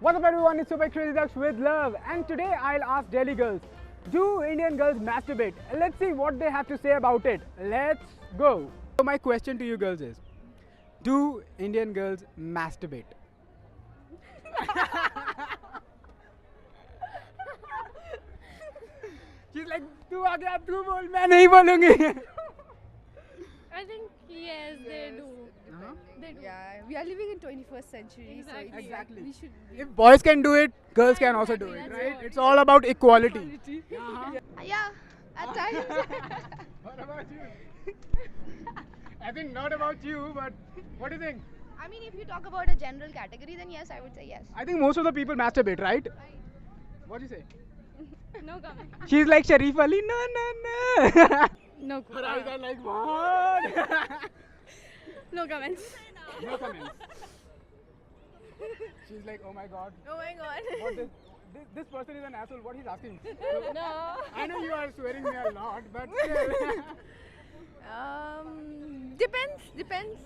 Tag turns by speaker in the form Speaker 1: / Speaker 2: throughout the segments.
Speaker 1: What's up everyone, it's Super Crazy Ducks with love, and today I'll ask Delhi girls, do Indian girls masturbate? Let's see what they have to say about it. Let's go. So my question to you girls is, do Indian girls masturbate? She's like, तू आगे अब तू बोल, मैं नहीं बोलूँगी.
Speaker 2: I think yes, they do. They do.
Speaker 3: Yeah, we are living in 21st century, so it's
Speaker 1: Exactly.
Speaker 3: like we should.
Speaker 1: If boys can do it, girls can also do it, right? It's all about equality.
Speaker 3: Yeah, at times.
Speaker 1: What about you? I think not about you, but what do you think?
Speaker 3: I mean, if you talk about a general category, then yes, I would say yes.
Speaker 1: I think most of the people masturbate, right? What do you say?
Speaker 2: No comment.
Speaker 1: She's like Sharif Ali, no, no.
Speaker 2: No
Speaker 1: Her eyes are like, what?
Speaker 2: No comments.
Speaker 1: No comments. She's like, oh my god.
Speaker 2: Oh my god.
Speaker 1: What this person is an asshole, what he's asking.
Speaker 2: No.
Speaker 1: I know you are swearing me a lot, but still.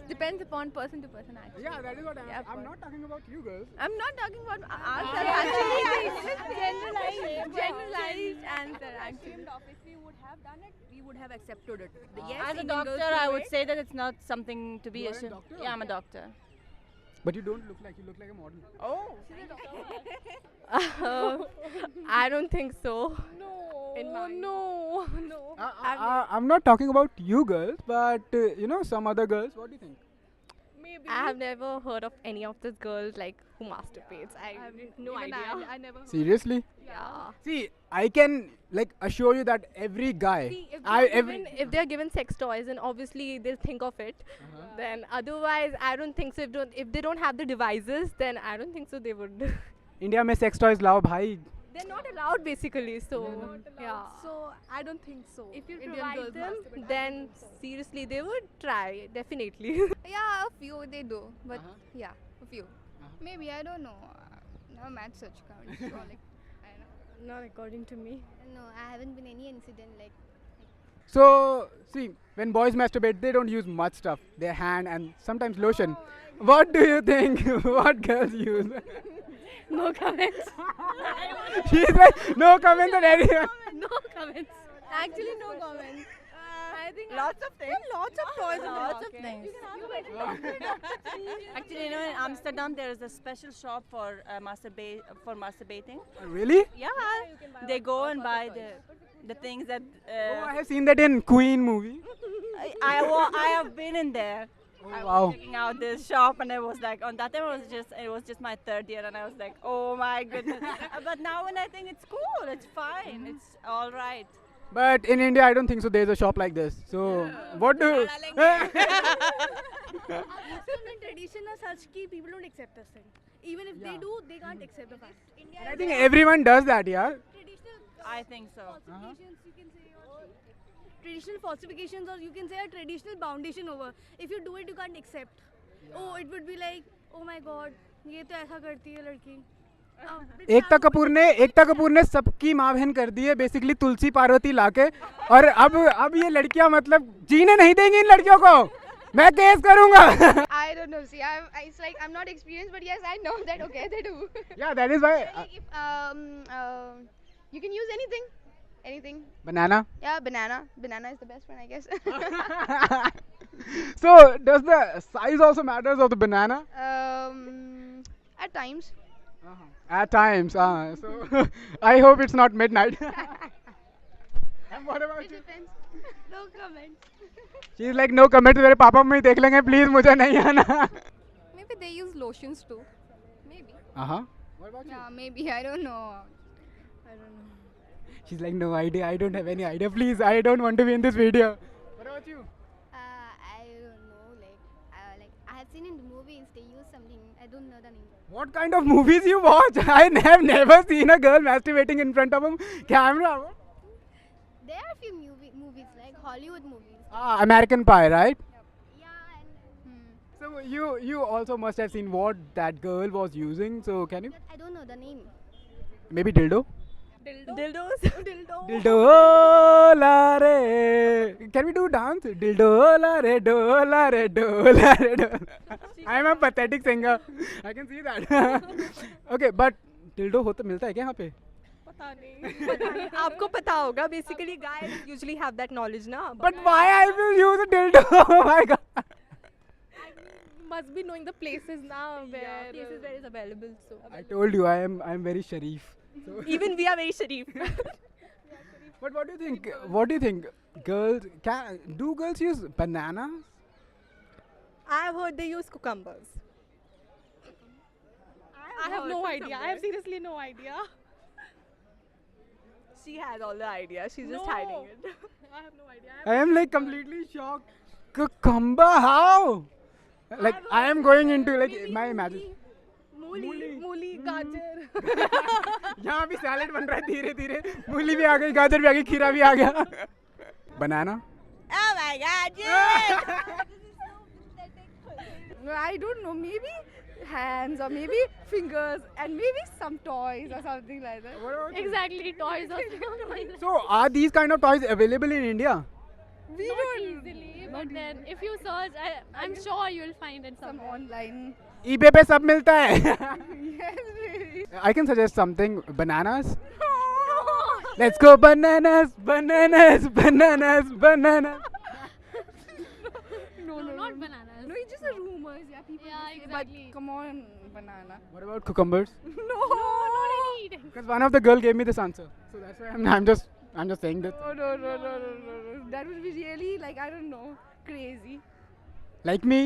Speaker 2: Depends upon person to person actually.
Speaker 1: Yeah, that is what
Speaker 2: Yeah,
Speaker 1: I'm
Speaker 2: but-
Speaker 1: not talking about you girls.
Speaker 2: I'm not talking about ourselves
Speaker 1: yeah,
Speaker 2: actually.
Speaker 1: yeah,
Speaker 2: It's generalized answer actually.
Speaker 4: If we would have done it, we would have accepted it.
Speaker 2: As a
Speaker 4: Indian
Speaker 2: doctor,
Speaker 4: girls
Speaker 2: I
Speaker 4: do
Speaker 2: would
Speaker 4: it.
Speaker 2: say that it's not something to be
Speaker 1: You are a
Speaker 2: ashamed.
Speaker 1: doctor?
Speaker 2: Yeah, I'm a doctor.
Speaker 1: But you don't look like, you look like a model.
Speaker 2: Oh. I don't think so. No.
Speaker 1: I'm not talking about you girls, but some other girls. What do you think?
Speaker 2: Maybe. I have never heard of any of these girls like who masturbates. I have no idea.
Speaker 4: I never.
Speaker 1: Seriously?
Speaker 2: Yeah.
Speaker 1: See, I can assure you that every guy,
Speaker 2: See, if
Speaker 1: every
Speaker 2: they're given sex toys, then obviously they'll think of it. Then otherwise, I don't think so. If they don't have the devices, then I don't think so. They would.
Speaker 1: India में sex toys लाओ भाई.
Speaker 2: They're not allowed basically. So yeah.
Speaker 4: So I don't think so.
Speaker 2: If you
Speaker 4: Indian
Speaker 2: provide
Speaker 4: girls
Speaker 2: them,
Speaker 4: masturbate.
Speaker 2: then seriously they would try definitely.
Speaker 3: Yeah, a few they do, but yeah, a few.
Speaker 5: Maybe, I don't know. Never met such kind. So, like, I don't
Speaker 2: Not according to me.
Speaker 5: know. No, I haven't been any incident like.
Speaker 1: So see, when boys masturbate, they don't use much stuff. Their hand and sometimes lotion. What do you think? What girls use?
Speaker 2: No comments.
Speaker 1: She's like, no comments on anyone.
Speaker 2: No comments. Actually, no comments. I think
Speaker 4: Lots of things.
Speaker 2: lots of toys in the
Speaker 4: Lots of
Speaker 2: market.
Speaker 4: things.
Speaker 2: Actually,
Speaker 4: Actually, in Amsterdam there is a special shop for masturbating.
Speaker 1: Really?
Speaker 4: Yeah, they go and buy the things that
Speaker 1: Oh, I have seen that in Queen movie.
Speaker 4: I have been in there. I was
Speaker 1: Wow.
Speaker 4: checking out this shop and I was like, on that time it was just my third year and I was like, oh my goodness. But now when I think it's cool, it's fine, it's all right.
Speaker 1: But in India, I don't think so. There's a shop like this. So what do?
Speaker 2: Muslim tradition is such that people don't accept this thing. Even if they do, they can't accept the fact.
Speaker 1: I think everyone does that, yeah.
Speaker 4: I think so.
Speaker 2: Falsifications, you can say, or traditional falsifications, or you can say a traditional foundation over. If you do it, you can't accept. Oh, it would be like, oh my God, ये तो ऐसा करती है लड़की.
Speaker 1: एकता कपूर ने सबकी माँ बहन कर दी है बेसिकली तुलसी पार्वती लाके और अब ये लड़कियां मतलब जीने नहीं देंगी इन लड़कियों को मैं केस करूंगा.
Speaker 3: I don't know. See, it's like I'm not experienced, but yes, I know that. Okay, they do.
Speaker 1: Yeah, that is why
Speaker 3: Like if you can use anything.
Speaker 1: banana.
Speaker 3: Yeah, banana. Banana is the best one, I guess.
Speaker 1: So does the size also matters of the banana?
Speaker 3: At times.
Speaker 1: At times. So I hope it's not midnight. And what about
Speaker 3: It
Speaker 1: you?
Speaker 3: depends.
Speaker 2: No comment.
Speaker 1: She's like no comment. मेरे papa mummy देख लेंगे please मुझे नहीं आना.
Speaker 5: Maybe they use lotions too. Maybe.
Speaker 1: What about you?
Speaker 5: Yeah, maybe. I don't know.
Speaker 1: She's like no idea. I don't have any idea. Please, I don't want to be in this video. What about you?
Speaker 5: I don't know. Like I have seen in the movies they use something. I don't know the name.
Speaker 1: What kind of movies you watch? I have never seen a girl masturbating in front of a camera.
Speaker 5: There are a few movies like Hollywood movies.
Speaker 1: American Pie, right?
Speaker 5: Yeah, and
Speaker 1: So you also must have seen what that girl was using. So can you
Speaker 5: I don't know the name.
Speaker 1: maybe dildo?
Speaker 4: Dildos.
Speaker 1: Dildo la re. Can we do dance? Dildo la re, do la re, do la re, do. I am a pathetic singer. I can see that. Okay, but dildo होता मिलता है क्या यहाँ पे?
Speaker 6: पता नहीं आपको पता होगा basically guys usually have that knowledge ना
Speaker 1: But why I will use a dildo? Oh my god.
Speaker 6: must be knowing the places now where
Speaker 4: Places where it's available. So
Speaker 1: I told you I am very sharif. So
Speaker 6: even we are very sharif.
Speaker 1: but what do you think? What do you think? Do girls use bananas?
Speaker 6: I have heard they use cucumbers. I have no idea. I have seriously no idea.
Speaker 4: she has all the ideas. She's just hiding it.
Speaker 6: I have no idea.
Speaker 1: I am like completely shocked. Cucumber? How? Like I am going into like my imagination.
Speaker 6: मूली गाजर
Speaker 1: यहाँ भी salad बन रहा है धीरे धीरे मूली भी आ गई गाजर भी आ गई खीरा भी आ गया बनाना
Speaker 4: Oh my God! Yeah.
Speaker 3: I don't know, maybe hands or maybe fingers and maybe some toys or something like that.
Speaker 2: Exactly, toys or something.
Speaker 1: So are these kind of toys available in India?
Speaker 3: We
Speaker 2: Not
Speaker 3: don't
Speaker 2: easily, but then if you search, I'm sure you'll find it
Speaker 3: some
Speaker 2: somewhere.
Speaker 3: online.
Speaker 1: eBay पे सब मिलता है
Speaker 3: Yes, really.
Speaker 1: I can suggest something bananas let's go bananas bananas bananas bananas
Speaker 2: No, not bananas.
Speaker 3: No, it's just a rumors. Yeah, people.
Speaker 2: Yeah,
Speaker 3: just say,
Speaker 2: exactly.
Speaker 3: But come on, banana.
Speaker 1: what about cucumbers
Speaker 3: No,
Speaker 2: Not any eating.
Speaker 1: because one of the girl gave me this answer so that's why I'm just saying this
Speaker 3: No. That would be really like I don't know, crazy.
Speaker 1: like me